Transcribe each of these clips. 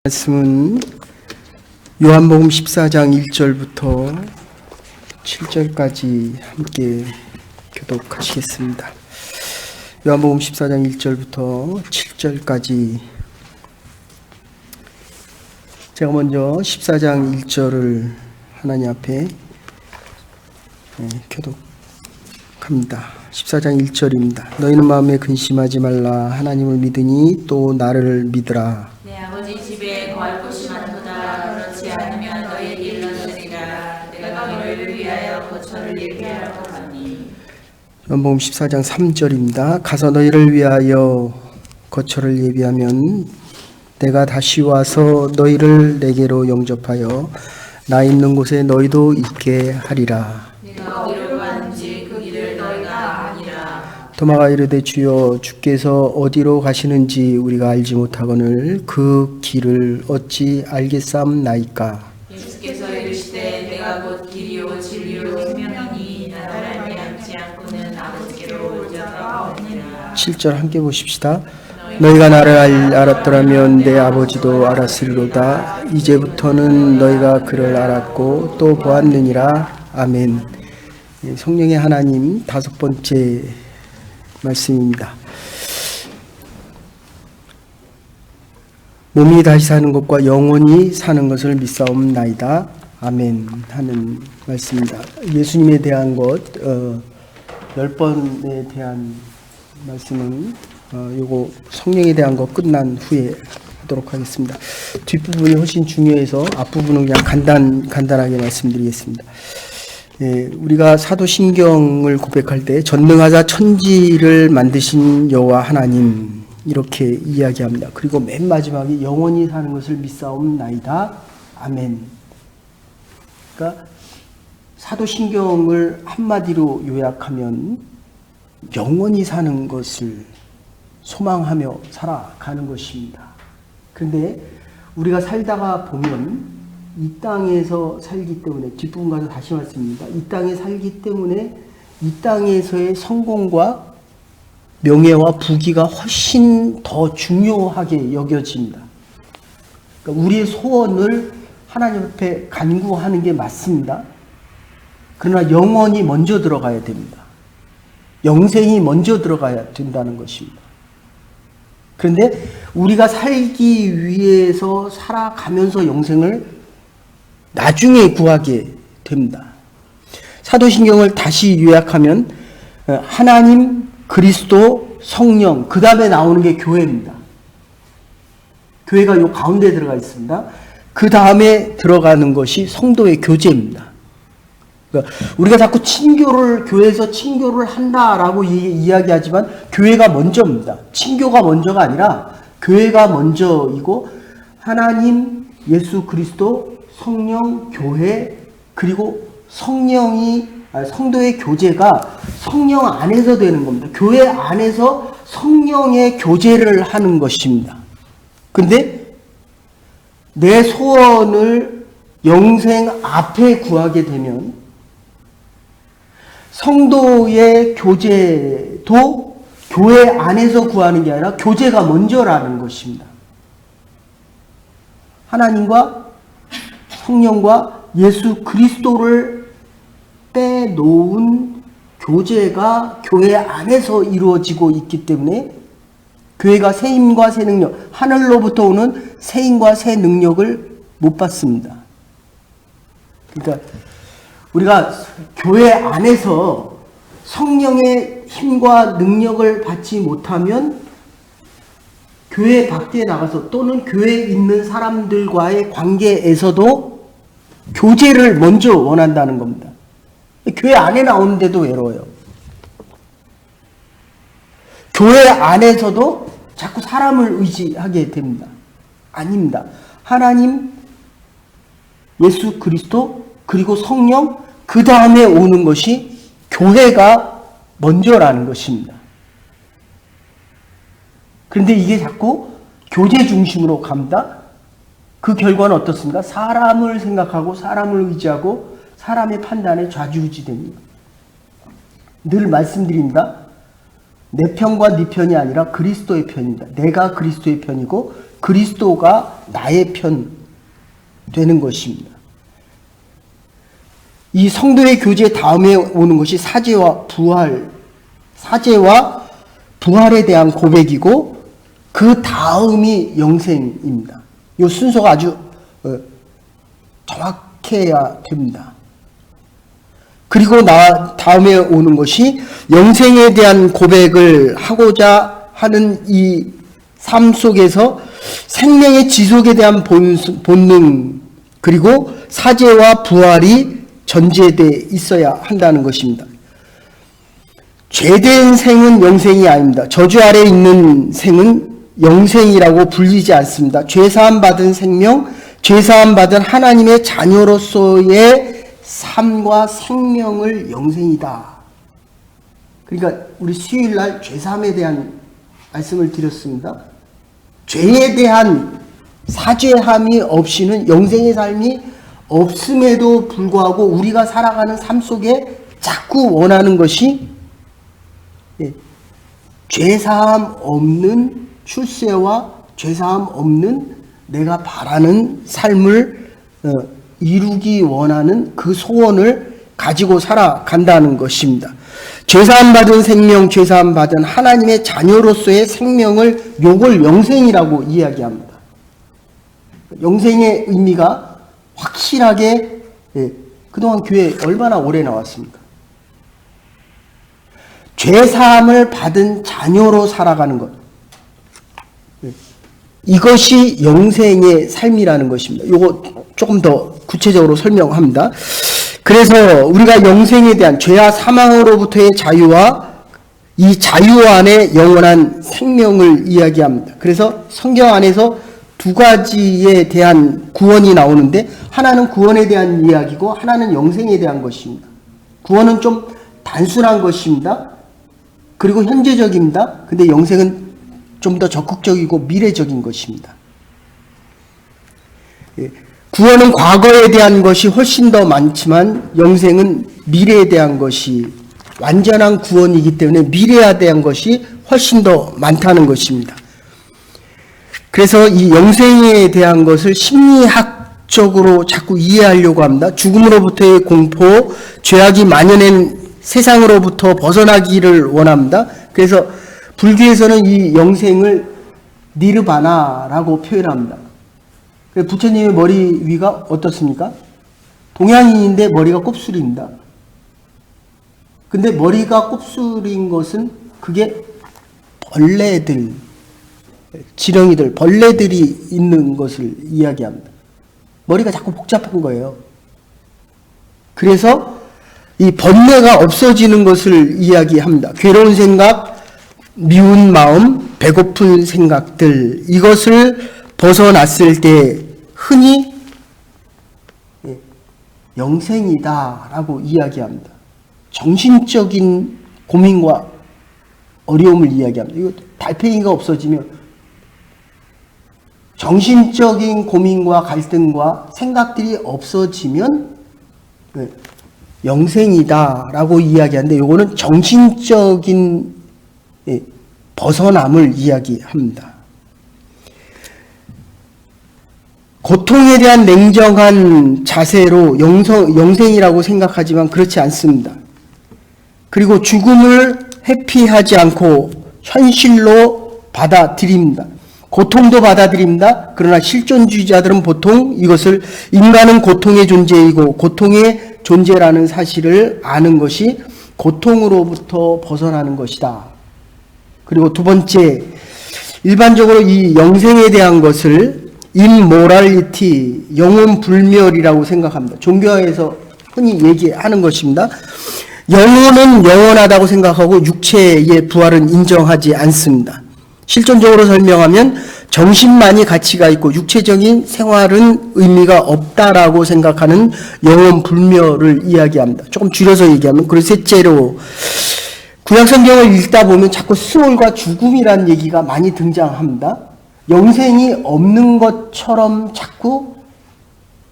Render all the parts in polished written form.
말씀은 요한복음 14장 1절부터 7절까지 함께 교독하시겠습니다. 요한복음 14장 1절부터 7절까지 제가 먼저 14장 1절을 하나님 앞에 교독합니다. 14장 1절입니다. 너희는 마음에 근심하지 말라. 하나님을 믿으니 또 나를 믿으라. 내 아버지 집에 거할 곳이 많도다. 그렇지 않으면 너희에게 일러드리라. 내가 너희를 위하여 거처를 예비하라고 하니. 요한복음 14장 3절입니다. 가서 너희를 위하여 거처를 예비하면 내가 다시 와서 너희를 내게로 영접하여 나 있는 곳에 너희도 있게 하리라. 내가 어디로 가는지 그 길을 너희가 아니라. 도마가 이르되 주여 주께서 어디로 가시는지 우리가 알지 못하거늘 그 길을 어찌 알겠사옵나이까. 예수께서 이르시되 내가 곧 길이요 진리요 생명이니 나를 알지 않고는 아버지께로 올 자가 없느니라. 7절 함께 보십시다. 너희가 나를 알았더라면 내 아버지도 알았으리로다. 이제부터는 너희가 그를 알았고 또 보았느니라. 아멘. 성령의 하나님 다섯 번째 말씀입니다. 몸이 다시 사는 것과 영원히 사는 것을 믿사옵나이다. 아멘 하는 말씀입니다. 예수님에 대한 것 10번에 대한 말씀은 요거 성령에 대한 거 끝난 후에 하도록 하겠습니다. 뒷부분이 훨씬 중요해서 앞부분은 그냥 간단하게 말씀드리겠습니다. 우리가 사도신경을 고백할 때 전능하사 천지를 만드신 여호와 하나님 이렇게 이야기합니다. 그리고 맨 마지막에 영원히 사는 것을 믿사옵나이다. 아멘. 그러니까 사도신경을 한마디로 요약하면 영원히 사는 것을 소망하며 살아가는 것입니다. 그런데 우리가 살다가 보면 이 땅에서 살기 때문에 뒷부분 가서 다시 말씀입니다. 이 땅에 살기 때문에 이 땅에서의 성공과 명예와 부귀가 훨씬 더 중요하게 여겨집니다. 그러니까 우리의 소원을 하나님 앞에 간구하는 게 맞습니다. 그러나 영원히 먼저 들어가야 됩니다. 영생이 먼저 들어가야 된다는 것입니다. 그런데 우리가 살기 위해서 살아가면서 영생을 나중에 구하게 됩니다. 사도신경을 다시 요약하면 하나님, 그리스도, 성령, 그 다음에 나오는 게 교회입니다. 교회가 요 가운데 들어가 있습니다. 그 다음에 들어가는 것이 성도의 교제입니다. 그러니까 우리가 자꾸 친교를 교회에서 친교를 한다라고 이야기하지만 교회가 먼저입니다. 친교가 먼저가 아니라 교회가 먼저이고 하나님, 예수 그리스도, 성령, 교회 그리고 성도의 교제가 성령 안에서 되는 겁니다. 교회 안에서 성령의 교제를 하는 것입니다. 그런데 내 소원을 영생 앞에 구하게 되면 성도의 교제도 교회 안에서 구하는 게 아니라 교제가 먼저라는 것입니다. 하나님과 성령과 예수 그리스도를 빼놓은 교제가 교회 안에서 이루어지고 있기 때문에 교회가 새 힘과 새 능력, 하늘로부터 오는 새 힘과 새 능력을 못 받습니다. 그러니까 우리가 교회 안에서 성령의 힘과 능력을 받지 못하면 교회 밖에 나가서 또는 교회에 있는 사람들과의 관계에서도 교제를 먼저 원한다는 겁니다. 교회 안에 나오는데도 외로워요. 교회 안에서도 자꾸 사람을 의지하게 됩니다. 아닙니다. 하나님, 예수 그리스도, 그리고 성령, 그 다음에 오는 것이 교회가 먼저라는 것입니다. 그런데 이게 자꾸 교제 중심으로 갑니다. 그 결과는 어떻습니까? 사람을 생각하고 사람을 의지하고 사람의 판단에 좌지우지됩니다. 늘 말씀드립니다. 내 편과 네 편이 아니라 그리스도의 편입니다. 내가 그리스도의 편이고 그리스도가 나의 편 되는 것입니다. 이 성도의 교제 다음에 오는 것이 사죄와 부활에 대한 고백이고 그 다음이 영생입니다. 이 순서가 아주 정확해야 됩니다. 그리고 다음에 오는 것이 영생에 대한 고백을 하고자 하는 이 삶 속에서 생명의 지속에 대한 본능 그리고 사죄와 부활이 전제되어 있어야 한다는 것입니다. 죄된 생은 영생이 아닙니다. 저주 아래 있는 생은 영생이라고 불리지 않습니다. 죄사함 받은 생명, 죄사함 받은 하나님의 자녀로서의 삶과 생명을 영생이다. 그러니까 우리 수요일날 죄사함에 대한 말씀을 드렸습니다. 죄에 대한 사죄함이 없이는 영생의 삶이 없음에도 불구하고 우리가 살아가는 삶 속에 자꾸 원하는 것이 죄사함 없는 출세와 죄사함 없는 내가 바라는 삶을 이루기 원하는 그 소원을 가지고 살아간다는 것입니다. 죄사함 받은 생명, 죄사함 받은 하나님의 자녀로서의 생명을 요걸 영생이라고 이야기합니다. 영생의 의미가 확실하게 그동안 교회에 얼마나 오래 나왔습니까? 죄사함을 받은 자녀로 살아가는 것. 이것이 영생의 삶이라는 것입니다. 이거 조금 더 구체적으로 설명합니다. 그래서 우리가 영생에 대한 죄와 사망으로부터의 자유와 이 자유 안에 영원한 생명을 이야기합니다. 그래서 성경 안에서 두 가지에 대한 구원이 나오는데 하나는 구원에 대한 이야기고 하나는 영생에 대한 것입니다. 구원은 좀 단순한 것입니다. 그리고 현재적입니다. 근데 영생은 좀 더 적극적이고 미래적인 것입니다. 구원은 과거에 대한 것이 훨씬 더 많지만 영생은 미래에 대한 것이 완전한 구원이기 때문에 미래에 대한 것이 훨씬 더 많다는 것입니다. 그래서 이 영생에 대한 것을 심리학적으로 자꾸 이해하려고 합니다. 죽음으로부터의 공포, 죄악이 만연한 세상으로부터 벗어나기를 원합니다. 그래서 불교에서는 이 영생을 니르바나라고 표현합니다. 부처님의 머리 위가 어떻습니까? 동양인인데 머리가 곱슬입니다. 근데 머리가 곱슬인 것은 그게 벌레들, 지렁이들, 벌레들이 있는 것을 이야기합니다. 머리가 자꾸 복잡한 거예요. 그래서 이 번뇌가 없어지는 것을 이야기합니다. 괴로운 생각, 미운 마음, 배고픈 생각들, 이것을 벗어났을 때 흔히 영생이다라고 이야기합니다. 정신적인 고민과 어려움을 이야기합니다. 이거 달팽이가 없어지면 정신적인 고민과 갈등과 생각들이 없어지면 영생이다라고 이야기하는데 이거는 정신적인 벗어남을 이야기합니다. 고통에 대한 냉정한 자세로 영생이라고 생각하지만 그렇지 않습니다. 그리고 죽음을 회피하지 않고 현실로 받아들입니다. 고통도 받아들입니다. 그러나 실존주의자들은 보통 이것을 인간은 고통의 존재이고 고통의 존재라는 사실을 아는 것이 고통으로부터 벗어나는 것이다. 그리고 두 번째, 일반적으로 이 영생에 대한 것을 immorality, 영혼 불멸이라고 생각합니다. 종교에서 흔히 얘기하는 것입니다. 영혼은 영원하다고 생각하고 육체의 부활은 인정하지 않습니다. 실존적으로 설명하면 정신만이 가치가 있고 육체적인 생활은 의미가 없다라고 생각하는 영혼 불멸을 이야기합니다. 조금 줄여서 얘기하면, 그리고 셋째로 구약성경을 읽다 보면 자꾸 스올과 죽음이라는 얘기가 많이 등장합니다. 영생이 없는 것처럼 자꾸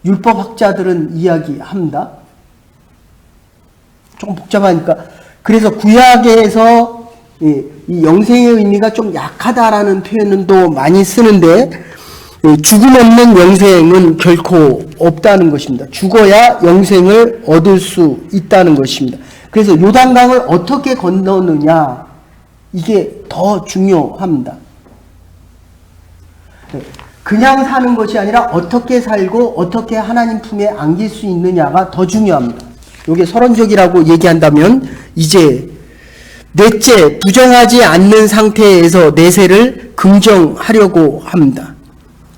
율법학자들은 이야기합니다. 조금 복잡하니까. 그래서 구약에서 이 영생의 의미가 좀 약하다라는 표현은 또 많이 쓰는데 죽음 없는 영생은 결코 없다는 것입니다. 죽어야 영생을 얻을 수 있다는 것입니다. 그래서 요단강을 어떻게 건너느냐, 이게 더 중요합니다. 그냥 사는 것이 아니라 어떻게 살고 어떻게 하나님 품에 안길 수 있느냐가 더 중요합니다. 이게 서론적이라고 얘기한다면 이제 넷째, 부정하지 않는 상태에서 내세를 긍정하려고 합니다.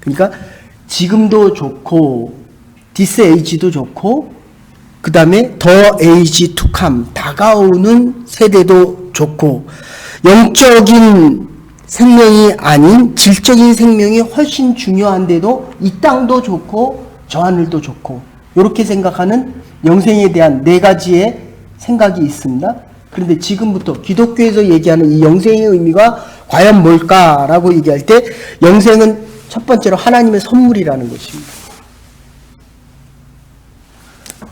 그러니까 지금도 좋고 this age도 좋고 그 다음에 the age to come, 다가오는 세대도 좋고 영적인 생명이 아닌 질적인 생명이 훨씬 중요한데도 이 땅도 좋고 저 하늘도 좋고 이렇게 생각하는 영생에 대한 네 가지의 생각이 있습니다. 그런데 지금부터 기독교에서 얘기하는 이 영생의 의미가 과연 뭘까라고 얘기할 때 영생은 첫 번째로 하나님의 선물이라는 것입니다.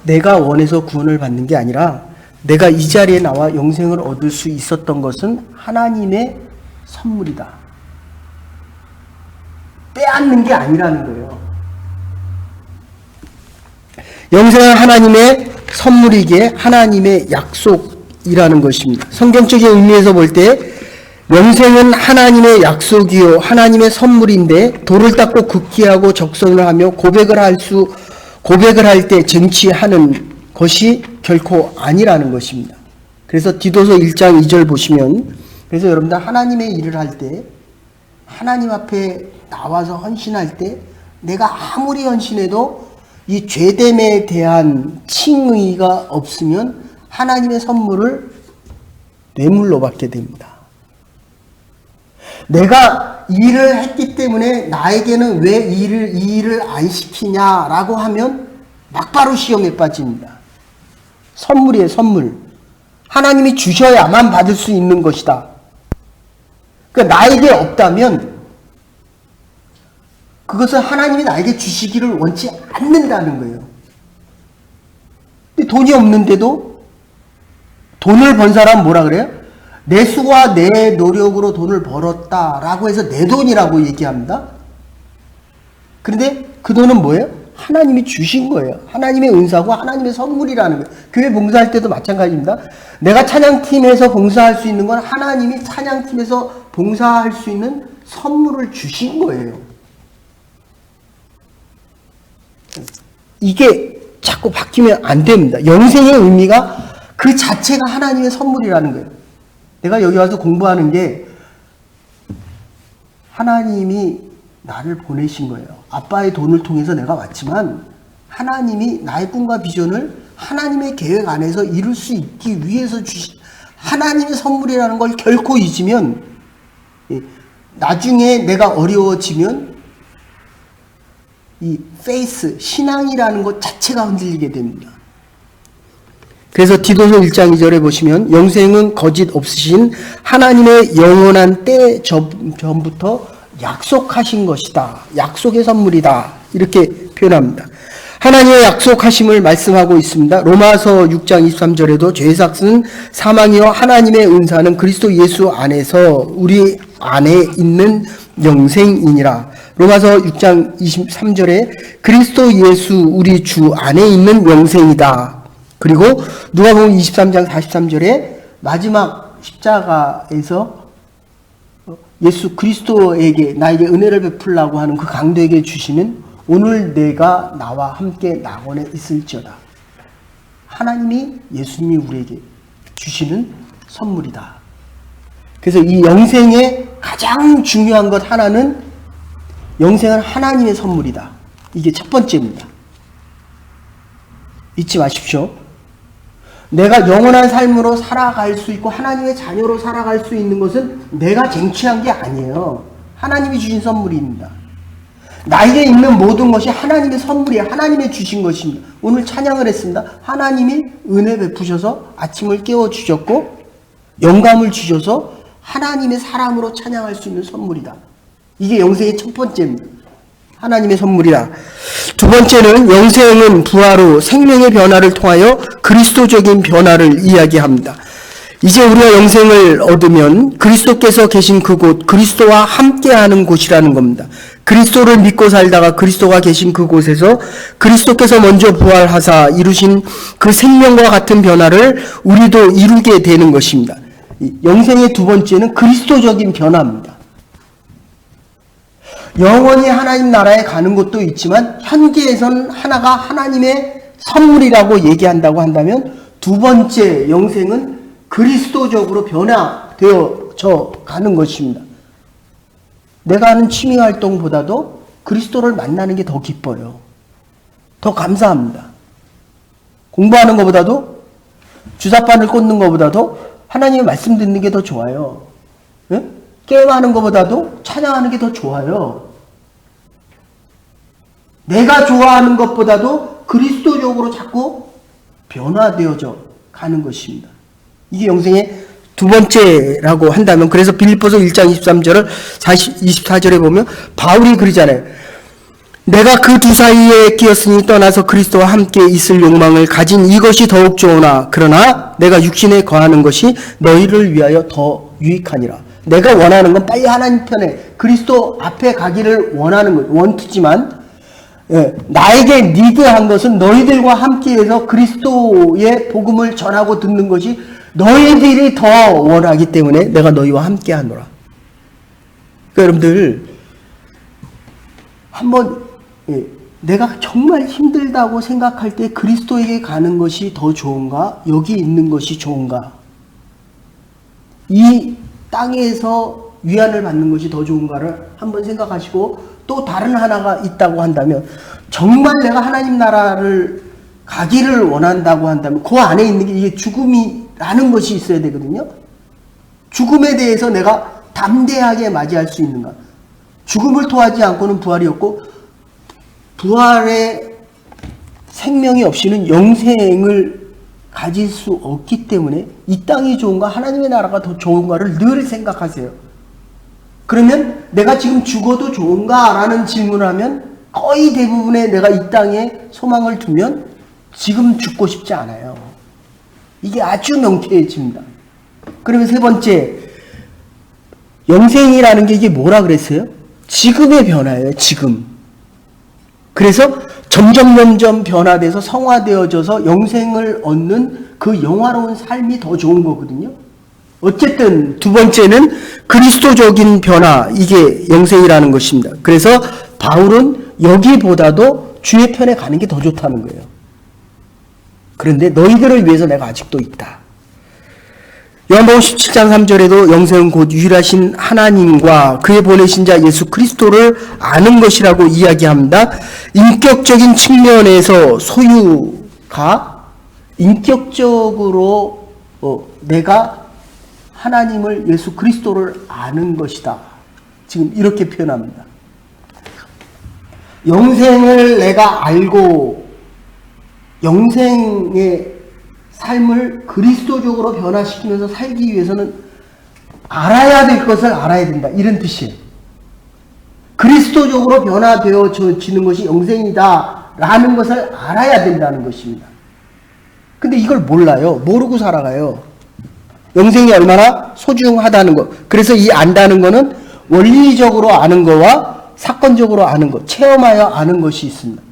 내가 원해서 구원을 받는 게 아니라 내가 이 자리에 나와 영생을 얻을 수 있었던 것은 하나님의 선물이다. 빼앗는 게 아니라는 거예요. 영생은 하나님의 선물이기에 하나님의 약속이라는 것입니다. 성경적인 의미에서 볼 때 영생은 하나님의 약속이요 하나님의 선물인데 돌을 닦고 극기하고 적선을 하며 고백을 할 때 쟁취하는 것이 결코 아니라는 것입니다. 그래서 디도서 1장 2절 보시면, 그래서 여러분들 하나님의 일을 할 때 하나님 앞에 나와서 헌신할 때 내가 아무리 헌신해도 이 죄됨에 대한 칭의가 없으면 하나님의 선물을 뇌물로 받게 됩니다. 내가 일을 했기 때문에 나에게는 왜 이 일을 안 시키냐라고 하면 막바로 시험에 빠집니다. 선물이에요, 선물. 하나님이 주셔야만 받을 수 있는 것이다. 그러니까 나에게 없다면 그것은 하나님이 나에게 주시기를 원치 않는다는 거예요. 근데 돈이 없는데도 돈을 번 사람은 뭐라 그래요? 내 수와 내 노력으로 돈을 벌었다라고 해서 내 돈이라고 얘기합니다. 그런데 그 돈은 뭐예요? 하나님이 주신 거예요. 하나님의 은사고 하나님의 선물이라는 거예요. 교회 봉사할 때도 마찬가지입니다. 내가 찬양팀에서 봉사할 수 있는 건 하나님이 찬양팀에서 봉사할 수 있는 선물을 주신 거예요. 이게 자꾸 바뀌면 안 됩니다. 영생의 의미가 그 자체가 하나님의 선물이라는 거예요. 내가 여기 와서 공부하는 게 하나님이 나를 보내신 거예요. 아빠의 돈을 통해서 내가 왔지만 하나님이 나의 꿈과 비전을 하나님의 계획 안에서 이룰 수 있기 위해서 주신 하나님의 선물이라는 걸 결코 잊으면 나중에 내가 어려워지면 이 페이스, 신앙이라는 것 자체가 흔들리게 됩니다. 그래서 디도서 1장 2절에 보시면 영생은 거짓 없으신 하나님의 영원한 때 전부터 약속하신 것이다. 약속의 선물이다. 이렇게 표현합니다. 하나님의 약속하심을 말씀하고 있습니다. 로마서 6장 23절에도 죄삭은 사망이요 하나님의 은사는 그리스도 예수 안에서 우리 안에 있는 영생이니라. 로마서 6장 23절에 그리스도 예수 우리 주 안에 있는 영생이다. 그리고 누가복음 23장 43절에 마지막 십자가에서 예수 그리스도에게 나에게 은혜를 베풀라고 하는 그 강도에게 주시는 오늘 내가 나와 함께 낙원에 있을지어다. 하나님이 예수님이 우리에게 주시는 선물이다. 그래서 이 영생의 가장 중요한 것 하나는 영생은 하나님의 선물이다. 이게 첫 번째입니다. 잊지 마십시오. 내가 영원한 삶으로 살아갈 수 있고 하나님의 자녀로 살아갈 수 있는 것은 내가 쟁취한 게 아니에요. 하나님이 주신 선물입니다. 나에게 있는 모든 것이 하나님의 선물이에요. 하나님이 주신 것입니다. 오늘 찬양을 했습니다. 하나님이 은혜 베푸셔서 아침을 깨워주셨고 영감을 주셔서 하나님의 사람으로 찬양할 수 있는 선물이다. 이게 영생의 첫 번째입니다. 하나님의 선물이다. 두 번째는 영생은 부활 후 생명의 변화를 통하여 그리스도적인 변화를 이야기합니다. 이제 우리가 영생을 얻으면 그리스도께서 계신 그곳, 그리스도와 함께하는 곳이라는 겁니다. 그리스도를 믿고 살다가 그리스도가 계신 그곳에서 그리스도께서 먼저 부활하사 이루신 그 생명과 같은 변화를 우리도 이루게 되는 것입니다. 영생의 두 번째는 그리스도적인 변화입니다. 영원히 하나님 나라에 가는 것도 있지만 현재에서는 하나가 하나님의 선물이라고 얘기한다고 한다면 두 번째 영생은 그리스도적으로 변화되어져 가는 것입니다. 내가 하는 취미활동보다도 그리스도를 만나는 게 더 기뻐요. 더 감사합니다. 공부하는 것보다도 주사바늘 꽂는 것보다도 하나님의 말씀 듣는 게 더 좋아요. 예? 게임하는 것보다도 찬양하는 게 더 좋아요. 내가 좋아하는 것보다도 그리스도적으로 자꾸 변화되어져 가는 것입니다. 이게 영생의 두 번째라고 한다면, 그래서 빌립보서 1장 23절을 24절에 보면 바울이 그러잖아요. 내가 그 두 사이에 끼었으니 떠나서 그리스도와 함께 있을 욕망을 가진 이것이 더욱 좋으나 그러나 내가 육신에 거하는 것이 너희를 위하여 더 유익하니라. 내가 원하는 건 빨리 하나님 편에 그리스도 앞에 가기를 원하는 것, 원투지만 나에게 니드한 것은 너희들과 함께해서 그리스도의 복음을 전하고 듣는 것이 너희들이 더 원하기 때문에 내가 너희와 함께하노라. 그러니까 여러분들 한번 내가 정말 힘들다고 생각할 때 그리스도에게 가는 것이 더 좋은가? 여기 있는 것이 좋은가? 이 땅에서 위안을 받는 것이 더 좋은가를 한번 생각하시고, 또 다른 하나가 있다고 한다면, 정말 내가 하나님 나라를 가기를 원한다고 한다면 그 안에 있는 게 이게 죽음이라는 것이 있어야 되거든요. 죽음에 대해서 내가 담대하게 맞이할 수 있는가? 죽음을 토하지 않고는 부활이 없고, 부활의 생명이 없이는 영생을 가질 수 없기 때문에 이 땅이 좋은가 하나님의 나라가 더 좋은가를 늘 생각하세요. 그러면 내가 지금 죽어도 좋은가? 라는 질문을 하면 거의 대부분의 내가 이 땅에 소망을 두면 지금 죽고 싶지 않아요. 이게 아주 명쾌해집니다. 그러면 세 번째, 영생이라는 게 이게 뭐라 그랬어요? 지금의 변화예요. 지금. 그래서 점점 변화돼서 성화되어져서 영생을 얻는 그 영화로운 삶이 더 좋은 거거든요. 어쨌든 두 번째는 그리스도적인 변화, 이게 영생이라는 것입니다. 그래서 바울은 여기보다도 주의 편에 가는 게 더 좋다는 거예요. 그런데 너희들을 위해서 내가 아직도 있다. 요한복음 17장 3절에도 영생은 곧 유일하신 하나님과 그의 보내신 자 예수 그리스도를 아는 것이라고 이야기합니다. 인격적인 측면에서 소유가 인격적으로 내가 하나님을, 예수 그리스도를 아는 것이다. 지금 이렇게 표현합니다. 영생을 내가 알고 영생의 삶을 그리스도적으로 변화시키면서 살기 위해서는 알아야 될 것을 알아야 된다. 이런 뜻이에요. 그리스도적으로 변화되어지는 것이 영생이다 라는 것을 알아야 된다는 것입니다. 근데 이걸 몰라요. 모르고 살아가요. 영생이 얼마나 소중하다는 것. 그래서 이 안다는 것은 원리적으로 아는 것과 사건적으로 아는 것, 체험하여 아는 것이 있습니다.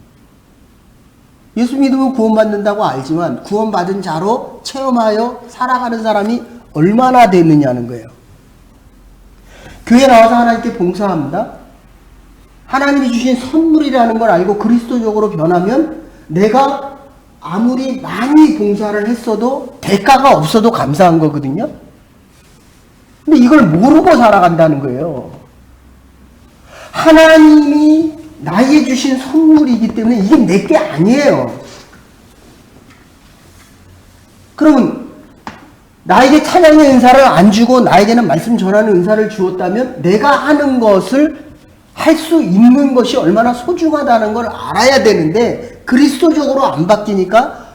예수 믿으면 구원받는다고 알지만 구원받은 자로 체험하여 살아가는 사람이 얼마나 되느냐는 거예요. 교회 나와서 하나님께 봉사합니다. 하나님이 주신 선물이라는 걸 알고 그리스도적으로 변하면 내가 아무리 많이 봉사를 했어도 대가가 없어도 감사한 거거든요. 근데 이걸 모르고 살아간다는 거예요. 하나님이 나에게 주신 선물이기 때문에 이게 내게 아니에요. 그러면 나에게 찬양의 은사를 안 주고 나에게는 말씀 전하는 은사를 주었다면 내가 하는 것을 할 수 있는 것이 얼마나 소중하다는 걸 알아야 되는데 그리스도적으로 안 바뀌니까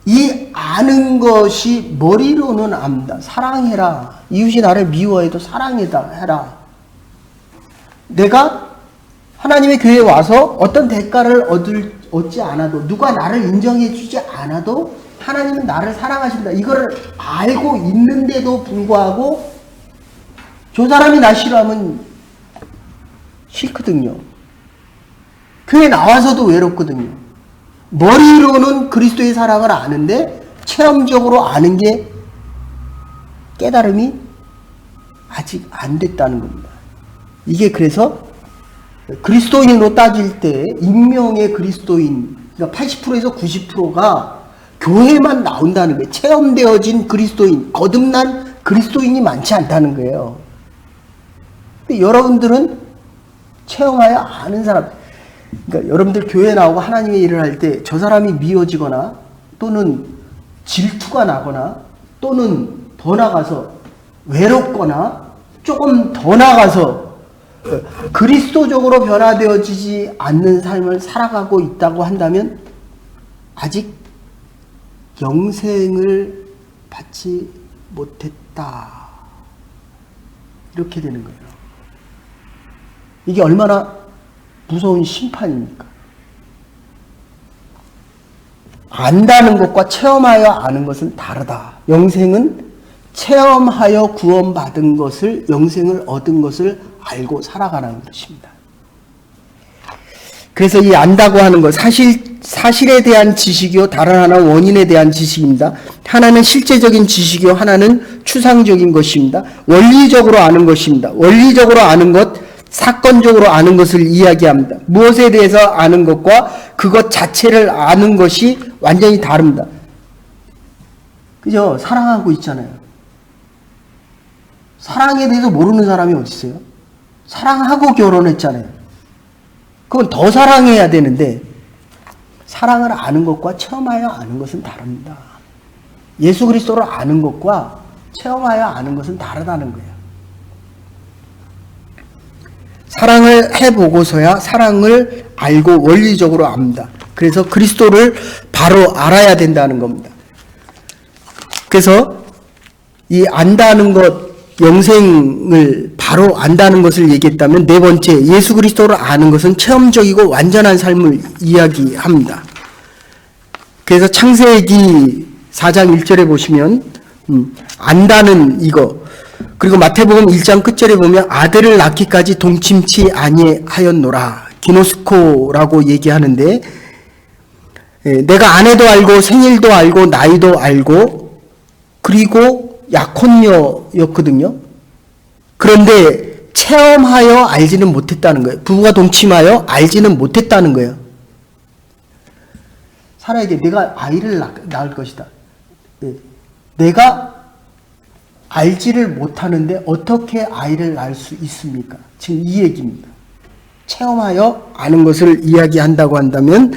이 아는 것이 머리로는 압니다. 사랑해라. 이웃이 나를 미워해도 사랑해라. 내가 하나님의 교회에 와서 어떤 대가를 얻지 않아도 누가 나를 인정해 주지 않아도 하나님은 나를 사랑하신다. 이거를 알고 있는데도 불구하고 저 사람이 나 싫어하면 싫거든요. 교회 나와서도 외롭거든요. 머리로는 그리스도의 사랑을 아는데 체험적으로 아는 게 깨달음이 아직 안 됐다는 겁니다. 이게 그래서 그리스도인으로 따질 때 익명의 그리스도인, 그러니까 80%에서 90%가 교회만 나온다는 거예요. 체험되어진 그리스도인, 거듭난 그리스도인이 많지 않다는 거예요. 근데 여러분들은 체험하여 아는 사람, 그러니까 여러분들 교회 나오고 하나님의 일을 할 때 저 사람이 미워지거나 또는 질투가 나거나 또는 더 나가서 외롭거나 조금 더 나가서 그리스도적으로 변화되어지지 않는 삶을 살아가고 있다고 한다면 아직 영생을 받지 못했다. 이렇게 되는 거예요. 이게 얼마나 무서운 심판입니까? 안다는 것과 체험하여 아는 것은 다르다. 영생은 체험하여 구원받은 것을, 영생을 얻은 것을 알고 살아가는 것입니다. 그래서 이 안다고 하는 것, 사실에 대한 지식이요, 다른 하나는 원인에 대한 지식입니다. 하나는 실제적인 지식이요, 하나는 추상적인 것입니다. 원리적으로 아는 것입니다. 원리적으로 아는 것, 사건적으로 아는 것을 이야기합니다. 무엇에 대해서 아는 것과 그것 자체를 아는 것이 완전히 다릅니다. 그죠? 사랑하고 있잖아요. 사랑에 대해서 모르는 사람이 어디 있어요? 사랑하고 결혼했잖아요. 그건 더 사랑해야 되는데 사랑을 아는 것과 체험하여 아는 것은 다릅니다. 예수 그리스도를 아는 것과 체험하여 아는 것은 다르다는 거예요. 사랑을 해보고서야 사랑을 알고 원리적으로 압니다. 그래서 그리스도를 바로 알아야 된다는 겁니다. 그래서 이 안다는 것, 영생을 바로 안다는 것을 얘기했다면 네 번째, 예수 그리스도를 아는 것은 체험적이고 완전한 삶을 이야기합니다. 그래서 창세기 4장 1절에 보시면 안다는 이거, 그리고 마태복음 1장 끝절에 보면 아들을 낳기까지 동침치 아니하였노라, 기노스코라고 얘기하는데, 내가 아내도 알고 생일도 알고 나이도 알고 그리고 약혼녀였거든요. 그런데 체험하여 알지는 못했다는 거예요. 부부가 동침하여 알지는 못했다는 거예요. 살아야지. 내가 아이를 낳을 것이다. 내가 알지를 못하는데 어떻게 아이를 낳을 수 있습니까? 지금 이 얘기입니다. 체험하여 아는 것을 이야기한다고 한다면,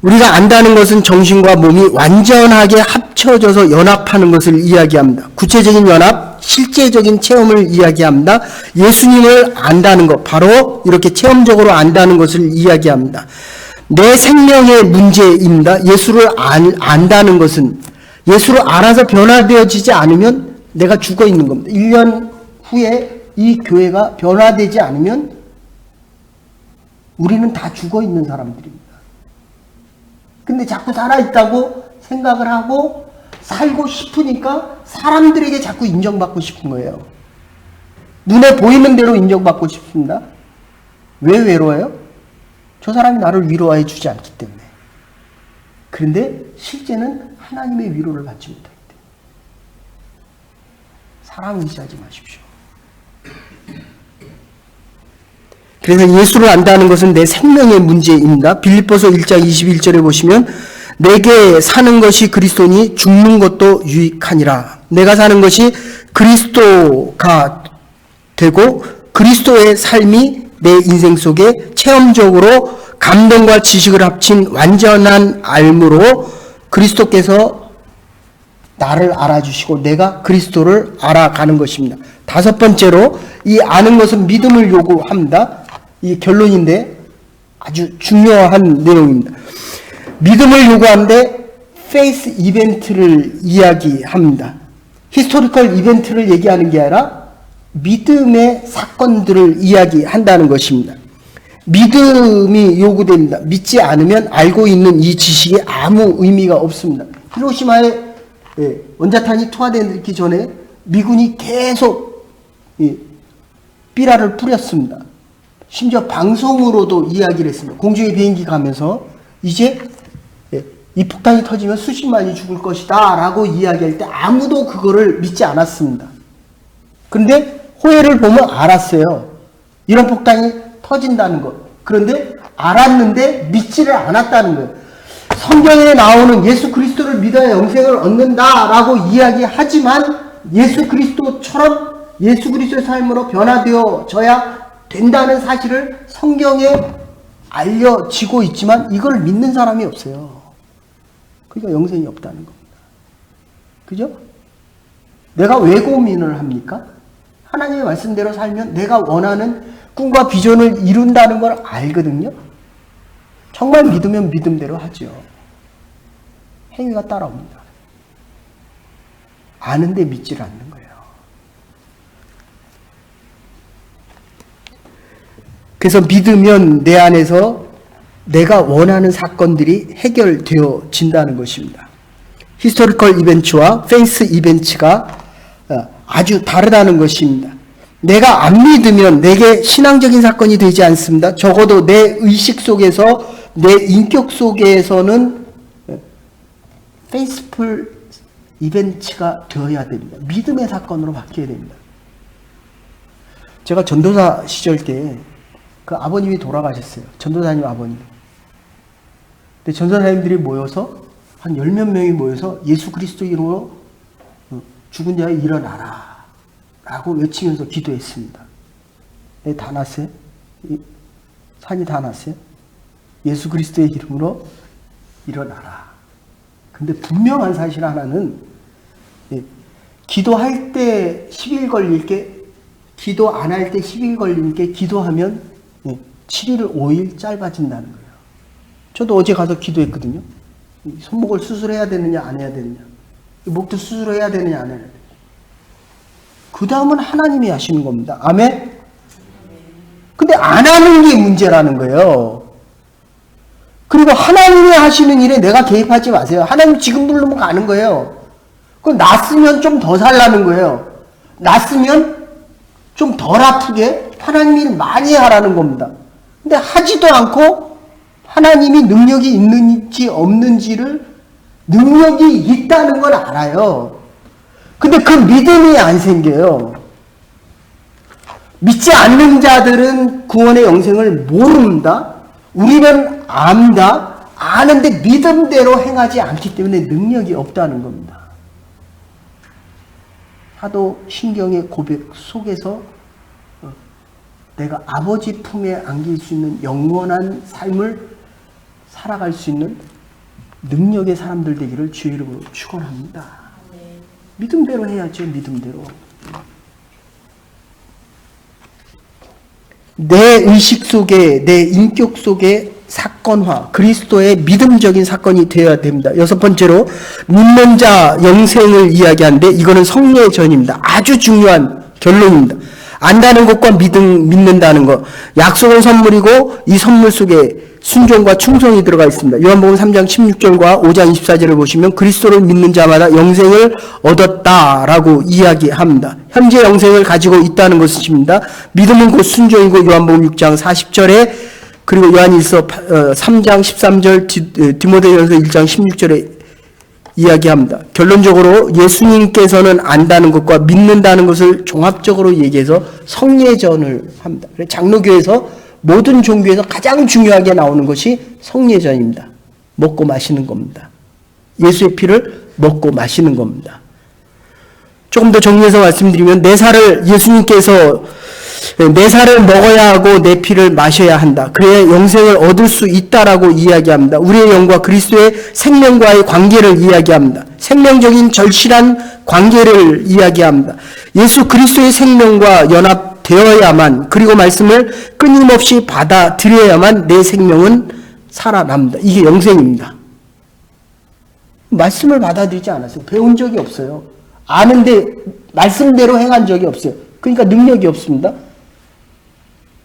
우리가 안다는 것은 정신과 몸이 완전하게 합쳐져서 연합하는 것을 이야기합니다. 구체적인 연합, 실제적인 체험을 이야기합니다. 예수님을 안다는 것, 바로 이렇게 체험적으로 안다는 것을 이야기합니다. 내 생명의 문제입니다. 예수를 안다는 것은, 예수를 알아서 변화되어지지 않으면 내가 죽어 있는 겁니다. 1년 후에 이 교회가 변화되지 않으면 우리는 다 죽어 있는 사람들입니다. 근데 자꾸 살아있다고 생각을 하고 살고 싶으니까 사람들에게 자꾸 인정받고 싶은 거예요. 눈에 보이는 대로 인정받고 싶습니다. 왜 외로워요? 저 사람이 나를 위로해 주지 않기 때문에. 그런데 실제는 하나님의 위로를 받지 못하기 때문에. 사랑 의지하지 마십시오. 그래서 예수를 안다는 것은 내 생명의 문제입니다. 빌립보서 1장 21절에 보시면 내게 사는 것이 그리스도니 죽는 것도 유익하니라. 내가 사는 것이 그리스도가 되고 그리스도의 삶이 내 인생 속에 체험적으로 감동과 지식을 합친 완전한 알므로 그리스도께서 나를 알아주시고 내가 그리스도를 알아가는 것입니다. 다섯 번째로 이 아는 것은 믿음을 요구합니다. 이 결론인데 아주 중요한 내용입니다. 믿음을 요구하는데 페이스 이벤트를 이야기합니다. 히스토리컬 이벤트를 얘기하는 게 아니라 믿음의 사건들을 이야기한다는 것입니다. 믿음이 요구됩니다. 믿지 않으면 알고 있는 이 지식이 아무 의미가 없습니다. 히로시마에 원자탄이 투하되기 전에 미군이 계속 삐라를 뿌렸습니다. 심지어 방송으로도 이야기를 했습니다. 공중에 비행기 가면서 이제 이 폭탄이 터지면 수십만이 죽을 것이다 라고 이야기할 때 아무도 그거를 믿지 않았습니다. 그런데 호해를 보면 알았어요. 이런 폭탄이 터진다는 것. 그런데 알았는데 믿지를 않았다는 거예요. 성경에 나오는 예수 그리스도를 믿어야 영생을 얻는다라고 이야기하지만 예수 그리스도처럼 예수 그리스도의 삶으로 변화되어져야 된다는 사실을 성경에 알려지고 있지만 이걸 믿는 사람이 없어요. 그러니까 영생이 없다는 겁니다. 그죠? 내가 왜 고민을 합니까? 하나님의 말씀대로 살면 내가 원하는 꿈과 비전을 이룬다는 걸 알거든요. 정말 믿으면 믿음대로 하죠. 행위가 따라옵니다. 아는데 믿지를 않는 거예요. 그래서 믿으면 내 안에서 내가 원하는 사건들이 해결되어진다는 것입니다. 히스토리컬 이벤트와 페이스 이벤트가 아주 다르다는 것입니다. 내가 안 믿으면 내게 신앙적인 사건이 되지 않습니다. 적어도 내 의식 속에서 내 인격 속에서는 페이스풀 이벤트가 되어야 됩니다. 믿음의 사건으로 바뀌어야 됩니다. 제가 전도사 시절 때 그 아버님이 돌아가셨어요. 전도사님 아버님. 근데 전도사님들이 모여서 한 10몇 명이 모여서 예수 그리스도 이름으로 죽은 자에 일어나라 라고 외치면서 기도했습니다. 다 났어요? 산이 다 났어요? 예수 그리스도의 이름으로 일어나라. 근데 분명한 사실 하나는 기도할 때 10일 걸릴 게 기도 안 할 때 10일 걸릴 게 기도하면 7일 5일 짧아진다는 거예요. 저도 어제 가서 기도했거든요. 손목을 수술해야 되느냐 안 해야 되느냐, 목도 수술해야 되느냐 안 해야 되느냐. 그 다음은 하나님이 하시는 겁니다. 아멘? 근데 안 하는 게 문제라는 거예요. 그리고 하나님이 하시는 일에 내가 개입하지 마세요. 하나님 지금 부르면 가는 거예요. 그럼 낫으면 좀 더 살라는 거예요. 낫으면 좀 덜 아프게 하나님 일 많이 하라는 겁니다. 근데 하지도 않고 하나님이 능력이 있는지 없는지를, 능력이 있다는 건 알아요. 근데 그 믿음이 안 생겨요. 믿지 않는 자들은 구원의 영생을 모릅니다. 우리는 안다. 아는데 믿음대로 행하지 않기 때문에 능력이 없다는 겁니다. 사도신경의 고백 속에서 내가 아버지 품에 안길 수 있는 영원한 삶을 살아갈 수 있는 능력의 사람들 되기를 주의 이름으로 축원합니다. 믿음대로 해야죠. 믿음대로. 내 의식 속에, 내 인격 속에 사건화, 그리스도의 믿음적인 사건이 되어야 됩니다. 6번째로 믿는 자 영생을 이야기하는데 이거는 성례의 전입니다. 아주 중요한 결론입니다. 안다는 것과 믿는다는 것. 약속은 선물이고 이 선물 속에 순종과 충성이 들어가 있습니다. 요한복음 3장 16절과 5장 24절을 보시면 그리스도를 믿는 자마다 영생을 얻었다라고 이야기합니다. 현재 영생을 가지고 있다는 것입니다. 믿음은 곧 순종이고 요한복음 6장 40절에 그리고 요한일서 3장 13절 디모데전서 1장 16절에 이야기합니다. 결론적으로 예수님께서는 안다는 것과 믿는다는 것을 종합적으로 얘기해서 성례전을 합니다. 장로교에서 모든 종교에서 가장 중요하게 나오는 것이 성례전입니다. 먹고 마시는 겁니다. 예수의 피를 먹고 마시는 겁니다. 조금 더 정리해서 말씀드리면 내 살을 예수님께서 내 살을 먹어야 하고 내 피를 마셔야 한다. 그래야 영생을 얻을 수 있다라고 이야기합니다. 우리의 영과 그리스도의 생명과의 관계를 이야기합니다. 생명적인 절실한 관계를 이야기합니다. 예수 그리스도의 생명과 연합되어야만, 그리고 말씀을 끊임없이 받아들여야만 내 생명은 살아납니다. 이게 영생입니다. 말씀을 받아들이지 않았어요. 배운 적이 없어요. 아는데 말씀대로 행한 적이 없어요. 그러니까 능력이 없습니다.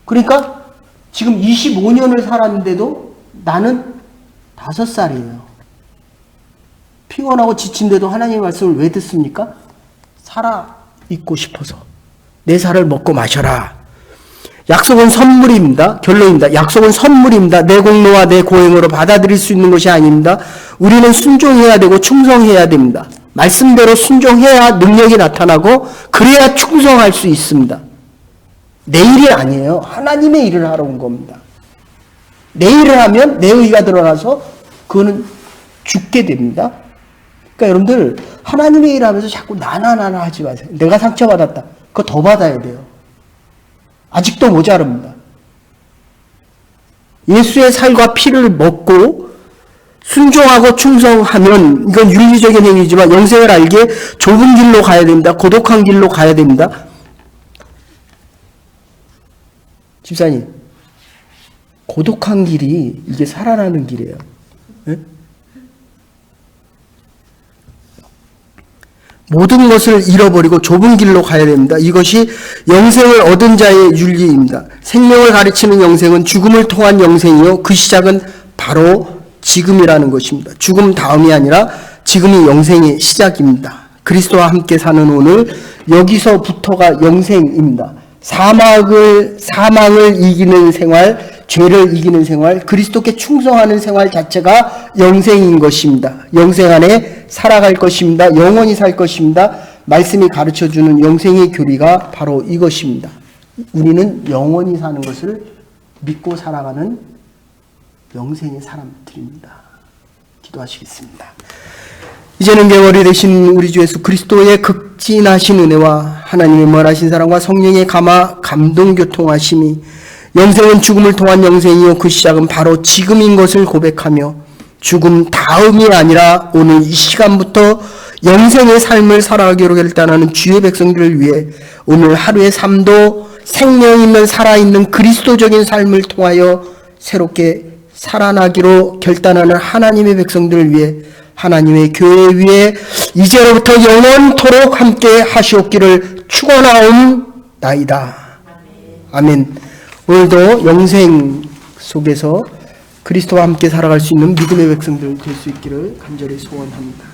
그러니까 지금 25년을 살았는데도 나는 5살이에요. 피곤하고 지친데도 하나님의 말씀을 왜 듣습니까? 살아 있고 싶어서. 내 살을 먹고 마셔라. 약속은 선물입니다. 결론입니다. 약속은 선물입니다. 내 공로와 내 고행으로 받아들일 수 있는 것이 아닙니다. 우리는 순종해야 되고 충성해야 됩니다. 말씀대로 순종해야 능력이 나타나고 그래야 충성할 수 있습니다. 내 일이 아니에요. 하나님의 일을 하러 온 겁니다. 내 일을 하면 내 의가 드러나서 그거는 죽게 됩니다. 그러니까 여러분들 하나님의 일을 하면서 자꾸 나나 하지 마세요. 내가 상처받았다. 그거 더 받아야 돼요. 아직도 모자릅니다. 예수의 살과 피를 먹고 순종하고 충성하면 이건 윤리적인 행위지만 영생을 알기에 좁은 길로 가야 됩니다. 고독한 길로 가야 됩니다. 집사님, 고독한 길이 이게 살아나는 길이에요. 네? 모든 것을 잃어버리고 좁은 길로 가야 됩니다. 이것이 영생을 얻은 자의 윤리입니다. 생명을 가르치는 영생은 죽음을 통한 영생이요. 그 시작은 바로 지금이라는 것입니다. 죽음 다음이 아니라 지금이 영생의 시작입니다. 그리스도와 함께 사는 오늘 여기서부터가 영생입니다. 사망을 이기는 생활, 죄를 이기는 생활, 그리스도께 충성하는 생활 자체가 영생인 것입니다. 영생 안에 살아갈 것입니다. 영원히 살 것입니다. 말씀이 가르쳐주는 영생의 교리가 바로 이것입니다. 우리는 영원히 사는 것을 믿고 살아가는 영생의 사람들입니다. 기도하시겠습니다. 이제는 개월이 되신 우리 주 예수 그리스도의 극진하신 은혜와 하나님의 무한하신 사랑과 성령의 감동 교통하심이 영생은 죽음을 통한 영생이요 그 시작은 바로 지금인 것을 고백하며 죽음 다음이 아니라 오늘 이 시간부터 영생의 삶을 살아가기로 결단하는 주의 백성들을 위해 오늘 하루의 삶도 생명 있는 살아있는 그리스도적인 삶을 통하여 새롭게 살아나기로 결단하는 하나님의 백성들을 위해 하나님의 교회 위에 이제로부터 영원토록 함께 하시옵기를 축원하옵나이다. 아멘. 오늘도 영생 속에서 그리스도와 함께 살아갈 수 있는 믿음의 백성들 될 수 있기를 간절히 소원합니다.